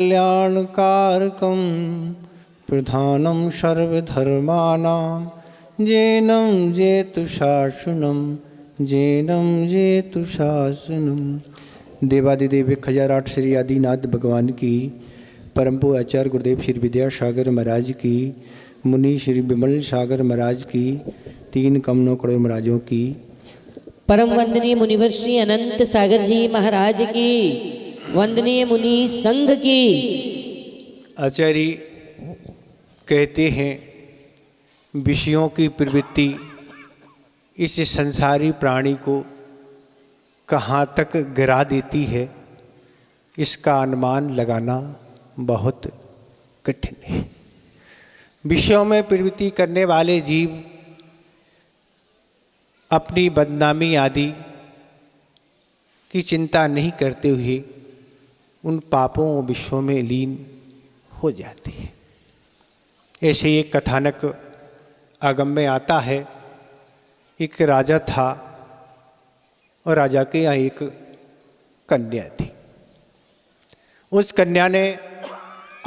कल्याणकारकं प्रधानं सर्वधर्माणां जैनं जेतु शासनम। देवादिदेव 1008 श्री आदिनाथ भगवान की, परम पूज्य आचार्य गुरुदेव श्री विद्यासागर महाराज की, मुनि श्री विमल सागर महाराज की, 3 कमलों करोड़ महाराजों की, परम वंदनीय मुनिवर श्री अनंत सागर जी महाराज की, वंदनीय मुनि संघ की। आचार्य कहते हैं विषयों की प्रवृत्ति इस संसारी प्राणी को कहाँ तक गिरा देती है, इसका अनुमान लगाना बहुत कठिन है। विषयों में प्रवृत्ति करने वाले जीव अपनी बदनामी आदि की चिंता नहीं करते हुए उन पापों और विषयों में लीन हो जाती है। ऐसे एक कथानक आगम में आता है। एक राजा था और राजा के यहाँ एक कन्या थी। उस कन्या ने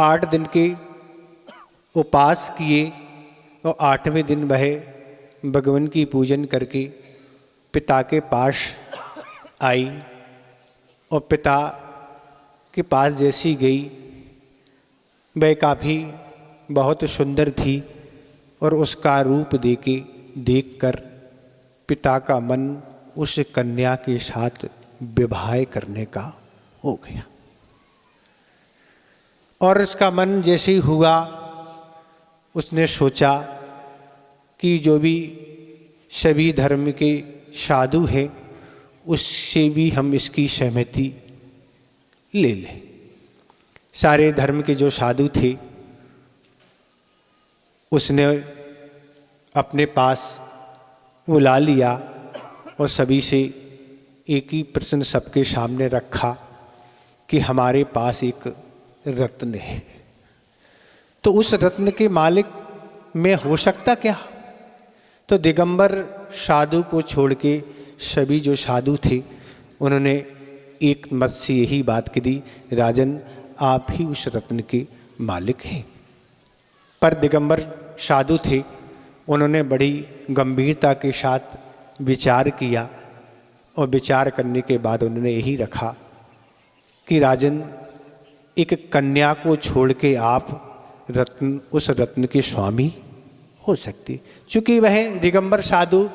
8 दिन के उपवास किए और 8वें दिन वह भगवान की पूजन करके पिता के पास आई और पिता के पास जैसी गई वह काफ़ी बहुत सुंदर थी और उसका रूप देखकर पिता का मन उस कन्या के साथ विवाह करने का हो गया। और उसका मन जैसे ही हुआ उसने सोचा कि जो भी सभी धर्म के साधु हैं उससे भी हम इसकी सहमति ले लें। सारे धर्म के जो साधु थे उसने अपने पास बुला लिया और सभी से एक ही प्रश्न सबके सामने रखा कि हमारे पास एक रत्न है, तो उस रत्न के मालिक में हो सकता क्या? तो दिगंबर साधु को छोड़ के सभी जो साधु थे उन्होंने एक मत से यही बात कह दी, राजन आप ही उस रत्न के मालिक हैं। पर दिगंबर साधु थे, उन्होंने बड़ी गंभीरता के साथ विचार किया और विचार करने के बाद उन्होंने यही रखा कि राजन एक कन्या को छोड़ के आप उस रत्न के स्वामी हो सकते। चूंकि वह दिगंबर साधु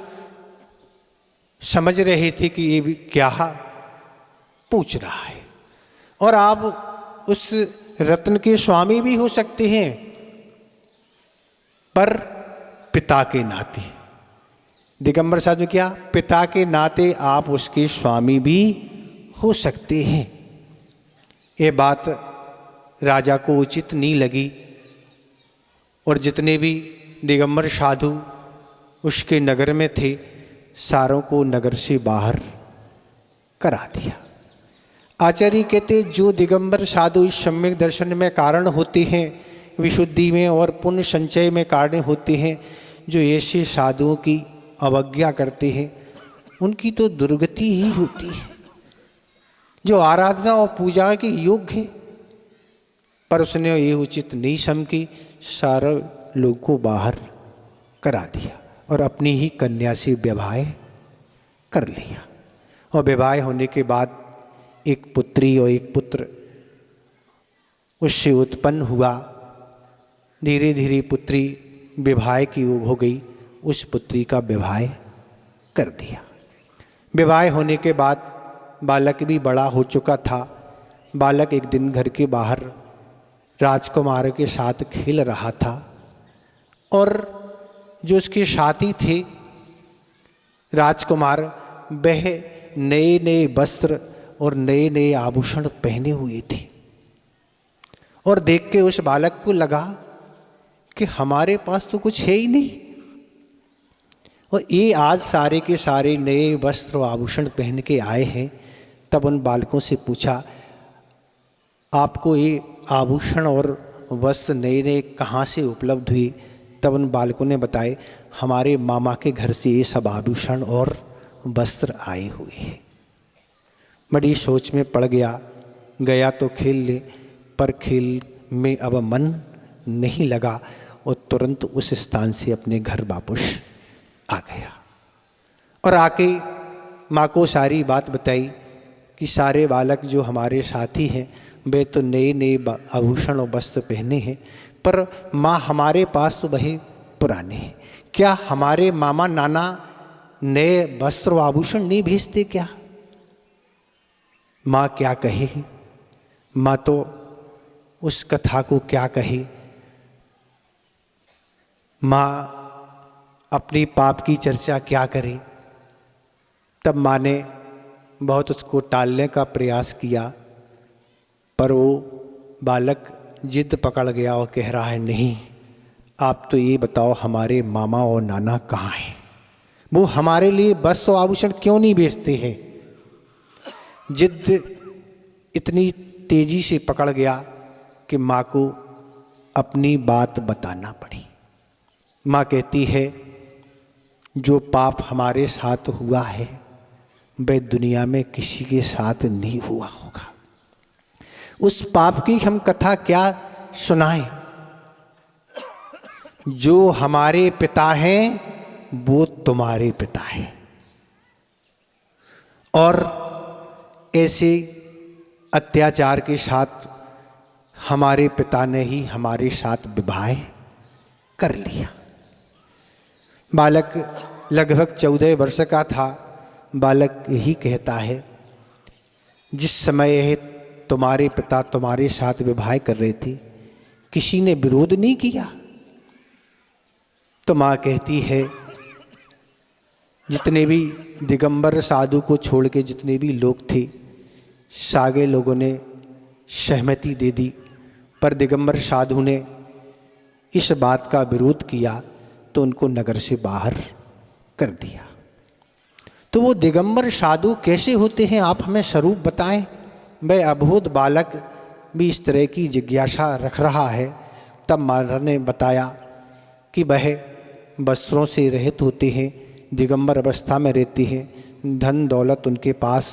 समझ रहे थे कि ये क्या पूछ रहा है और आप उस रत्न के स्वामी भी हो सकते हैं, पर पिता के नाते। दिगंबर साधु क्या? पिता के नाते आप उसके स्वामी भी हो सकते हैं। ये बात राजा को उचित नहीं लगी और जितने भी दिगंबर साधु उसके नगर में थे सारों को नगर से बाहर करा दिया। आचार्य कहते जो दिगंबर साधु इस सम्यक दर्शन में कारण होते हैं, विशुद्धि में और पुण्य संचय में कारण होते हैं, जो ऐसे साधुओं की अवज्ञा करते हैं उनकी तो दुर्गति ही होती है। जो आराधना और पूजा के योग्य है पर उसने ये उचित नहीं समझी, सारे लोग को बाहर करा दिया और अपनी ही कन्या से विवाह कर लिया। और विवाह होने के बाद एक पुत्री और एक पुत्र उससे उत्पन्न हुआ। धीरे धीरे पुत्री विवाह की हो गई, उस पुत्री का विवाह कर दिया। विवाह होने के बाद बालक भी बड़ा हो चुका था। बालक एक दिन घर के बाहर राजकुमार के साथ खेल रहा था और जो उसके साथी थे राजकुमार, वह नए नए वस्त्र और नए नए आभूषण पहने हुए थे और देख के उस बालक को लगा कि हमारे पास तो कुछ है ही नहीं और ये आज सारे के सारे नए वस्त्र और आभूषण पहन के आए हैं। तब उन बालकों से पूछा आपको ये आभूषण और वस्त्र नए नए कहाँ से उपलब्ध हुए? तब उन बालकों ने बताए हमारे मामा के घर से ये सब आभूषण और वस्त्र आए हुए हैं। बड़ी सोच में पड़ गया तो खेल ले, पर खेल में अब मन नहीं लगा और तुरंत उस स्थान से अपने घर वापस आ गया और आके माँ को सारी बात बताई कि सारे बालक जो हमारे साथी हैं वे तो नए नए आभूषण और वस्त्र पहने हैं, पर माँ हमारे पास तो वही पुराने हैं। क्या हमारे मामा नाना नए वस्त्र और आभूषण नहीं भेजते क्या? माँ क्या कहे, माँ तो उस कथा को क्या कहे। माँ अपनी पाप की चर्चा क्या करे। तब माँ ने बहुत उसको टालने का प्रयास किया, पर वो बालक जिद पकड़ गया और कह रहा है, नहीं, आप तो ये बताओ हमारे मामा और नाना कहाँ हैं? वो हमारे लिए वस्त्र और आभूषण क्यों नहीं बेचते हैं? जिद इतनी तेजी से पकड़ गया कि माँ को अपनी बात बताना पड़ी। माँ कहती है, जो पाप हमारे साथ हुआ है वह दुनिया में किसी के साथ नहीं हुआ होगा। उस पाप की हम कथा क्या सुनाएं? जो हमारे पिता हैं वो तुम्हारे पिता हैं, और ऐसे अत्याचार के साथ हमारे पिता ने ही हमारे साथ विवाह कर लिया। बालक लगभग 14 वर्ष का था। बालक यही कहता है, जिस समय तुम्हारे पिता तुम्हारे साथ विवाह कर रहे थे किसी ने विरोध नहीं किया? तो माँ कहती है, जितने भी दिगंबर साधु को छोड़ के जितने भी लोग थे सारे लोगों ने सहमति दे दी, पर दिगंबर साधु ने इस बात का विरोध किया तो उनको नगर से बाहर कर दिया। तो वो दिगंबर साधु कैसे होते हैं, आप हमें स्वरूप बताएं। वह अबोध बालक भी इस तरह की जिज्ञासा रख रहा है। तब माँ ने बताया कि वह वस्त्रों से रहित होते हैं, दिगंबर अवस्था में रहते हैं, धन दौलत उनके पास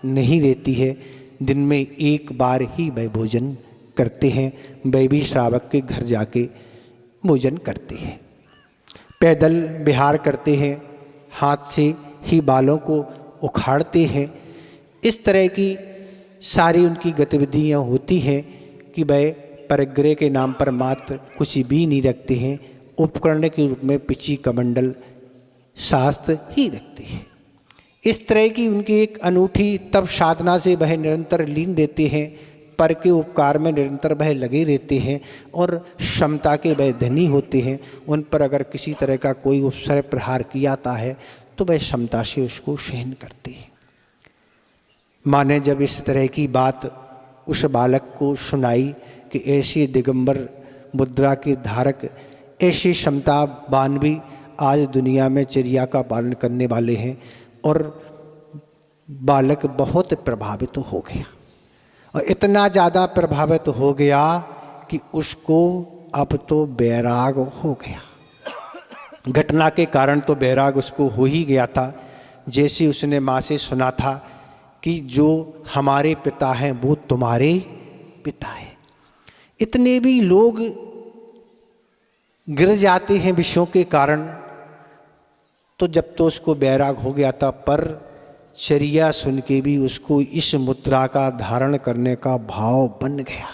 नहीं रहती है, दिन में एक बार ही वह भोजन करते हैं। वह भी श्रावक के घर जाके भोजन करते हैं, पैदल विहार करते हैं, हाथ से ही बालों को उखाड़ते हैं। इस तरह की सारी उनकी गतिविधियाँ होती हैं कि वह परिग्रह के नाम पर मात्र कुछ भी नहीं रखते हैं, उपकरण के रूप में पिची कमंडल शास्त्र ही रखते हैं। इस तरह की उनकी एक अनूठी तप साधना से वह निरंतर लीन रहते हैं, पर के उपकार में निरंतर वह लगे रहते हैं और क्षमता के वह धनी होते हैं। उन पर अगर किसी तरह का कोई उपसर्ग प्रहार किया जाता है तो वह क्षमता से उसको सहन करते हैं। माँ ने जब इस तरह की बात उस बालक को सुनाई कि ऐसे दिगंबर मुद्रा के धारक, ऐसे क्षमतावान भी आज दुनिया में चर्या का पालन करने वाले हैं, और बालक बहुत प्रभावित हो गया, और इतना ज़्यादा प्रभावित हो गया कि उसको अब तो बैराग हो गया। घटना के कारण तो बैराग उसको हो ही गया था। जैसे उसने माँ से सुना था कि जो हमारे पिता हैं वो तुम्हारे पिता हैं, इतने भी लोग गिर जाते हैं विषयों के कारण। तो जब तो उसको बैराग हो गया था, पर चर्या सुन के भी उसको इस मुद्रा का धारण करने का भाव बन गया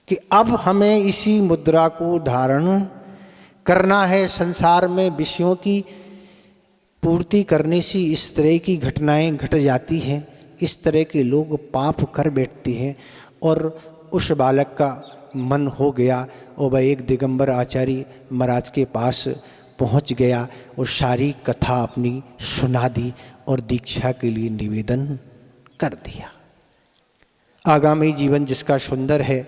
कि अब हमें इसी मुद्रा को धारण करना है। संसार में विषयों की पूर्ति करने से इस तरह की घटनाएं घट जाती हैं, इस तरह के लोग पाप कर बैठते हैं। और उस बालक का मन हो गया और वह एक दिगंबर आचार्य महाराज के पास पहुंच गया और सारी कथा अपनी सुना दी और दीक्षा के लिए निवेदन कर दिया। आगामी जीवन जिसका सुंदर है,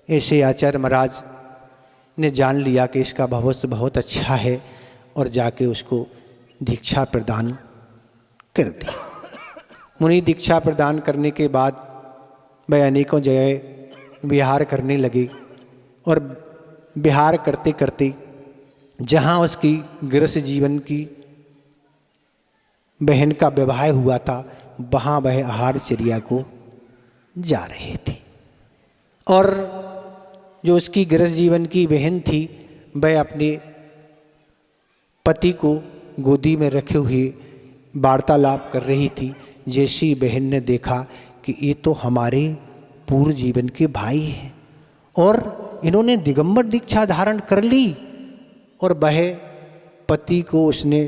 ऐसे आचार्य महाराज ने जान लिया कि इसका भविष्य बहुत अच्छा है और जाके उसको दीक्षा प्रदान कर दी। मुनि दीक्षा प्रदान करने के बाद वह अनेकों जगह विहार करने लगे, और विहार करते करते जहाँ उसकी गृहस्थ जीवन की बहन का विवाह हुआ था वहाँ वह आहारचर्या को जा रहे थे। और जो उसकी गृहस्थ जीवन की बहन थी वह अपने पति को गोदी में रखे हुए वार्तालाप कर रही थी। जैसी बहन ने देखा कि ये तो हमारे पूर्व जीवन के भाई हैं और इन्होंने दिगंबर दीक्षा धारण कर ली, और वह पति को उसने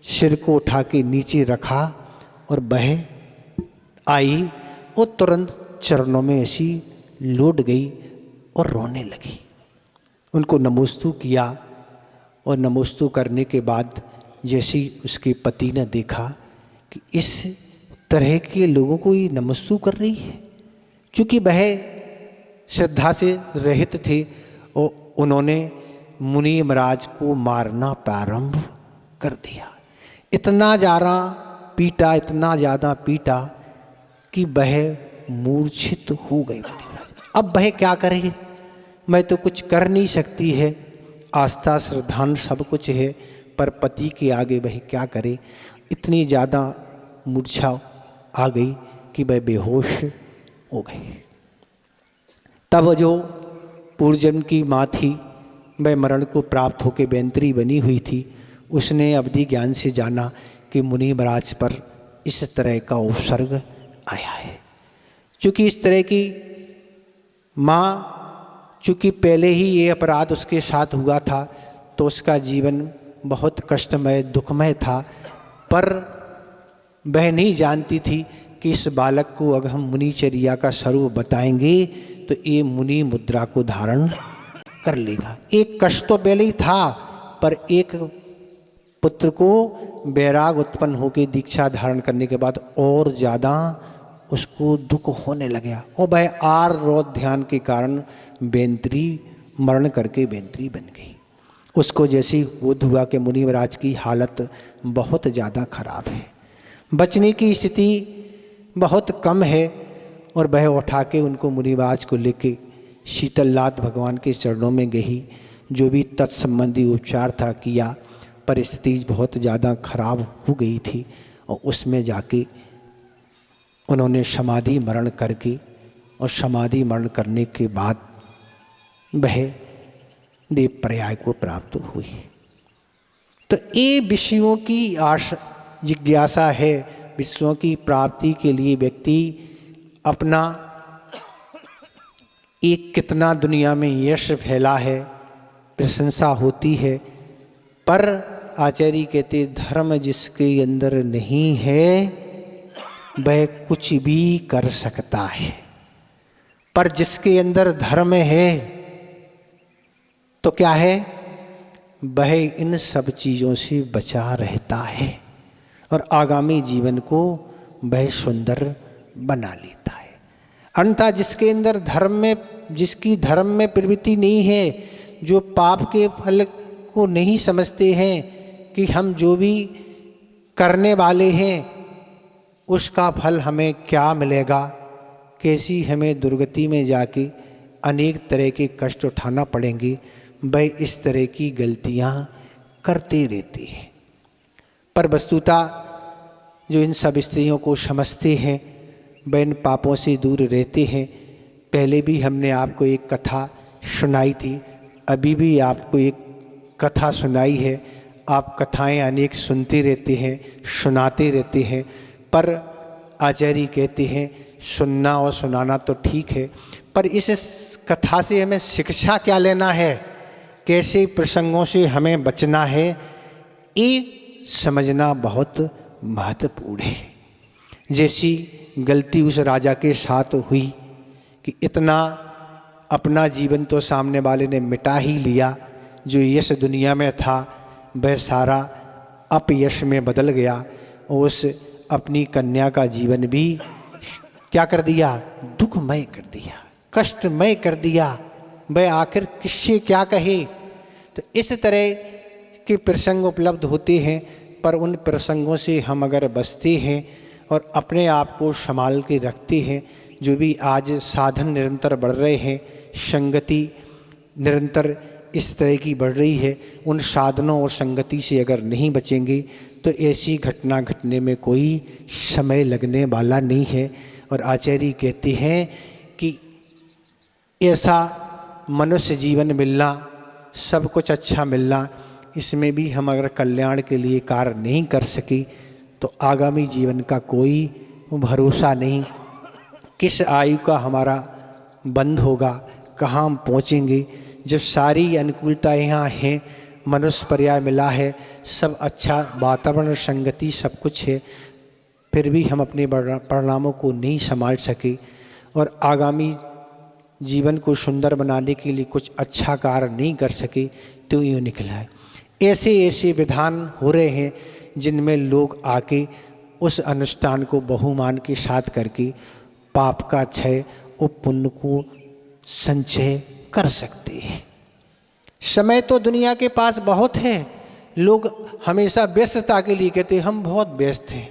सिर को उठा के नीचे रखा और वह आई और तुरंत चरणों में ऐसी लौट गई और रोने लगी। उनको नमोस्तु किया और नमोस्तु करने के बाद जैसे उसके पति ने देखा कि इस तरह के लोगों को ये नमोस्तु कर रही है, क्योंकि वह श्रद्धा से रहित थे और उन्होंने मुनि महाराज को मारना प्रारंभ कर दिया। इतना ज़्यादा पीटा, इतना ज़्यादा पीटा कि वह मूर्छित हो गए। अब वह क्या करे, मैं तो कुछ कर नहीं सकती है, आस्था श्रद्धान सब कुछ है, पर पति के आगे वह क्या करे। इतनी ज़्यादा मूर्छा आ गई कि वह बेहोश हो गई। तब जो पूर्वजन्म की माँ थी वह मरण को प्राप्त होकर बेंतरी बनी हुई थी, उसने अवधि ज्ञान से जाना कि मुनि महाराज पर इस तरह का उपसर्ग आया है। चूँकि इस तरह की माँ, चूँकि पहले ही ये अपराध उसके साथ हुआ था तो उसका जीवन बहुत कष्टमय दुखमय था, पर वह नहीं जानती थी कि इस बालक को अगर हम मुनिचर्या का स्वरूप बताएंगे तो ये मुनि मुद्रा को धारण कर लेगा। एक कष्ट तो पहले ही था, पर एक पुत्र को वैराग उत्पन्न होकर दीक्षा धारण करने के बाद और ज़्यादा उसको दुख होने लगा और वह आर रोध ध्यान के कारण बेंतरी मरण करके बेंतरी बन गई। उसको जैसी बोध हुआ कि मुनि महाराज की हालत बहुत ज़्यादा खराब है, बचने की स्थिति बहुत कम है, और वह उठा के उनको मुनि महाराज को लेके शीतलनाथ भगवान के चरणों में गई। जो भी तत्संबंधी उपचार था किया, पर स्थिति बहुत ज़्यादा खराब हो गई थी और उसमें जाके उन्होंने समाधि मरण करके, और समाधि मरण करने के बाद वह देव पर्याय को प्राप्त हुई। तो ये विषयों की आशा जिज्ञासा है। विषयों की प्राप्ति के लिए व्यक्ति अपना एक कितना दुनिया में यश फैला है, प्रशंसा होती है, पर आचार्य कहते धर्म जिसके अंदर नहीं है वह कुछ भी कर सकता है, पर जिसके अंदर धर्म है तो क्या है, वह इन सब चीज़ों से बचा रहता है और आगामी जीवन को वह सुंदर बना लेता है। अन्यथा जिसके अंदर धर्म में, जिसकी धर्म में प्रवृत्ति नहीं है, जो पाप के फल को नहीं समझते हैं कि हम जो भी करने वाले हैं उसका फल हमें क्या मिलेगा, कैसी हमें दुर्गति में जाके अनेक तरह के कष्ट उठाना पड़ेंगे, वह इस तरह की गलतियां करते रहते हैं। पर वस्तुतः जो इन सब स्त्रियों को समझते हैं वह इन पापों से दूर रहते हैं। पहले भी हमने आपको एक कथा सुनाई थी, अभी भी आपको एक कथा सुनाई है। आप कथाएं अनेक सुनते रहते हैं, सुनाते रहते हैं, पर आचार्य कहते हैं सुनना और सुनाना तो ठीक है, पर इस कथा से हमें शिक्षा क्या लेना है, कैसे प्रसंगों से हमें बचना है, ये समझना बहुत महत्वपूर्ण है। जैसी गलती उस राजा के साथ हुई कि इतना अपना जीवन तो सामने वाले ने मिटा ही लिया, जो यश दुनिया में था वह सारा अपयश में बदल गया और उस अपनी कन्या का जीवन भी क्या कर दिया, दुखमय कर दिया, कष्टमय कर दिया। वह आखिर किससे क्या कहे। तो इस तरह के प्रसंग उपलब्ध होते हैं, पर उन प्रसंगों से हम अगर बचते हैं और अपने आप को संभाल के रखते हैं, जो भी आज साधन निरंतर बढ़ रहे हैं, संगति निरंतर इस तरह की बढ़ रही है, उन साधनों और संगति से अगर नहीं बचेंगे तो ऐसी घटना घटने में कोई समय लगने वाला नहीं है। और आचार्य कहते हैं कि ऐसा मनुष्य जीवन मिलना, सब कुछ अच्छा मिलना, इसमें भी हम अगर कल्याण के लिए कार्य नहीं कर सके तो आगामी जीवन का कोई भरोसा नहीं। किस आयु का हमारा बंध होगा, कहाँ हम पहुँचेंगे। जब सारी अनुकूलता यहाँ हैं, मनुष्य पर्याय मिला है, सब अच्छा वातावरण, संगति सब कुछ है, फिर भी हम अपने परिणामों को नहीं संभाल सके और आगामी जीवन को सुंदर बनाने के लिए कुछ अच्छा कार्य नहीं कर सके, तो यूँ निकला है। ऐसे ऐसे विधान हो रहे हैं जिनमें लोग आके उस अनुष्ठान को बहुमान के साथ करके पाप का क्षय और पुण्य को संचय कर सकते हैं। समय तो दुनिया के पास बहुत है। लोग हमेशा व्यस्तता के लिए कहते हैं हम बहुत व्यस्त हैं,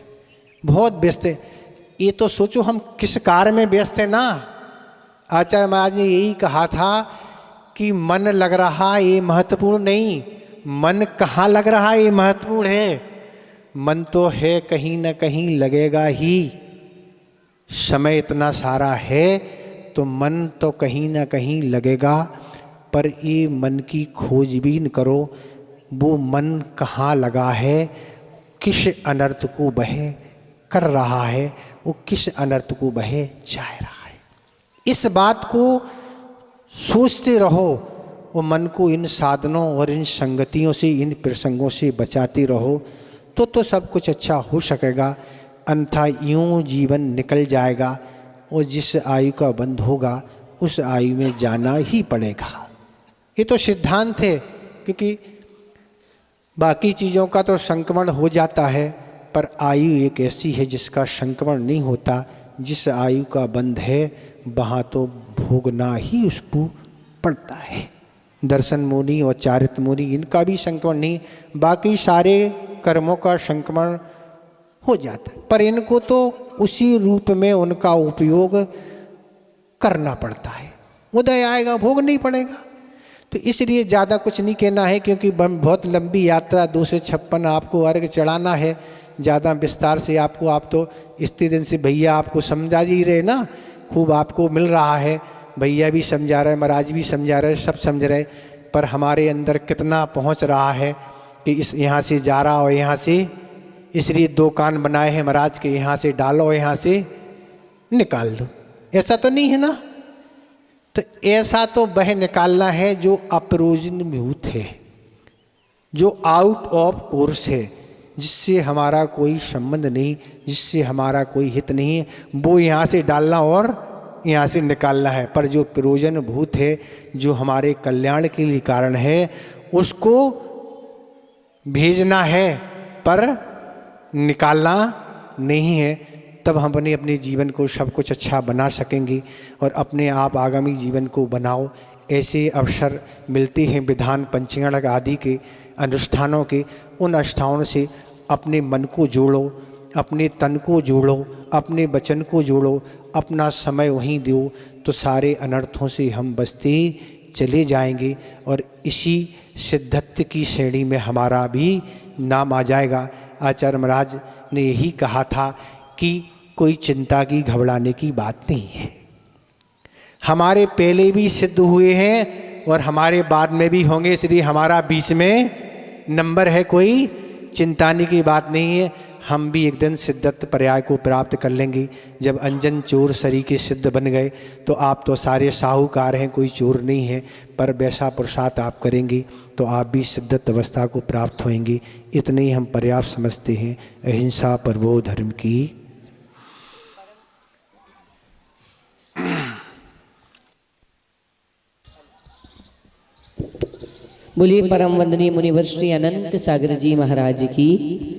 बहुत व्यस्त हैं। ये तो सोचो हम किस कार्य में व्यस्त हैं ना। आचार्य महाराज ने यही कहा था कि मन लग रहा ये महत्वपूर्ण नहीं, मन कहाँ लग रहा ये महत्वपूर्ण है। मन तो है कहीं ना कहीं लगेगा ही। समय इतना सारा है तो मन तो कहीं ना कहीं लगेगा, पर ये मन की खोजबीन करो, वो मन कहाँ लगा है, किस अनर्थ को वह कर रहा है, वो किस अनर्थ को वह चाह रहा है। इस बात को सोचते रहो और मन को इन साधनों और इन संगतियों से, इन प्रसंगों से बचाते रहो, तो सब कुछ अच्छा हो सकेगा। अन्यथा यूँ जीवन निकल जाएगा और जिस आयु का बंध होगा उस आयु में जाना ही पड़ेगा। ये तो सिद्धांत है, क्योंकि बाकी चीज़ों का तो संक्रमण हो जाता है, पर आयु एक ऐसी है जिसका संक्रमण नहीं होता। जिस आयु का बंध है वहाँ तो भोगना ही उसको पड़ता है। दर्शन मुनि और चारित्र मुनि इनका भी संक्रमण नहीं, बाकी सारे कर्मों का संक्रमण हो जाता है, पर इनको तो उसी रूप में उनका उपयोग करना पड़ता है। उदय आएगा भोग नहीं पड़ेगा। तो इसलिए ज़्यादा कुछ नहीं कहना है, क्योंकि बहुत लंबी यात्रा 2 से 56 आपको अर्घ चढ़ाना है। ज़्यादा विस्तार से आपको, आप तो इतने दिन से भैया आपको समझा ही रहे ना, खूब आपको मिल रहा है, भैया भी समझा रहे, महाराज भी समझा रहे, सब समझ रहे, पर हमारे अंदर कितना पहुंच रहा है कि इस यहाँ से जा रहा हो, यहाँ से, इसलिए 2 कान बनाए हैं महाराज के, यहाँ से डालो, यहाँ से निकाल दो। ऐसा तो नहीं है ना। तो ऐसा तो वह निकालना है जो अप्रयोजनभूत है, जो आउट ऑफ कोर्स है, जिससे हमारा कोई संबंध नहीं, जिससे हमारा कोई हित नहीं है, वो यहाँ से डालना और यहाँ से निकालना है। पर जो प्रयोजनभूत है, जो हमारे कल्याण के लिए कारण है, उसको भेजना है पर निकालना नहीं है। तब हम अपने जीवन को सब कुछ अच्छा बना सकेंगे और अपने आप आगामी जीवन को बनाओ। ऐसे अवसर मिलते हैं विधान पंचगण आदि के अनुष्ठानों के, उन अनुष्ठानों से अपने मन को जोड़ो, अपने तन को जोड़ो, अपने वचन को जोड़ो, अपना समय वहीं दो, तो सारे अनर्थों से हम बचते चले जाएंगे और इसी सिद्धत्व की श्रेणी में हमारा भी नाम आ जाएगा। आचार्य महाराज ने यही कहा था कि कोई चिंता की, घबराने की बात नहीं है। हमारे पहले भी सिद्ध हुए हैं और हमारे बाद में भी होंगे, इसलिए हमारा बीच में नंबर है, कोई चिंताने की बात नहीं है। हम भी एक दिन सिद्धत्व पर्याय को प्राप्त कर लेंगे। जब अंजन चोर सरीखे सिद्ध बन गए तो आप तो सारे साहूकार हैं, कोई चोर नहीं है, पर वैसा पुरुषार्थ आप करेंगे तो आप भी सिद्धत्व अवस्था को प्राप्त होंगे। इतने ही हम पर्याप्त समझते हैं। अहिंसा परमो धर्म की। बोलिए परम वंदनीय मुनिवर श्री अनंत सागर जी महाराज की।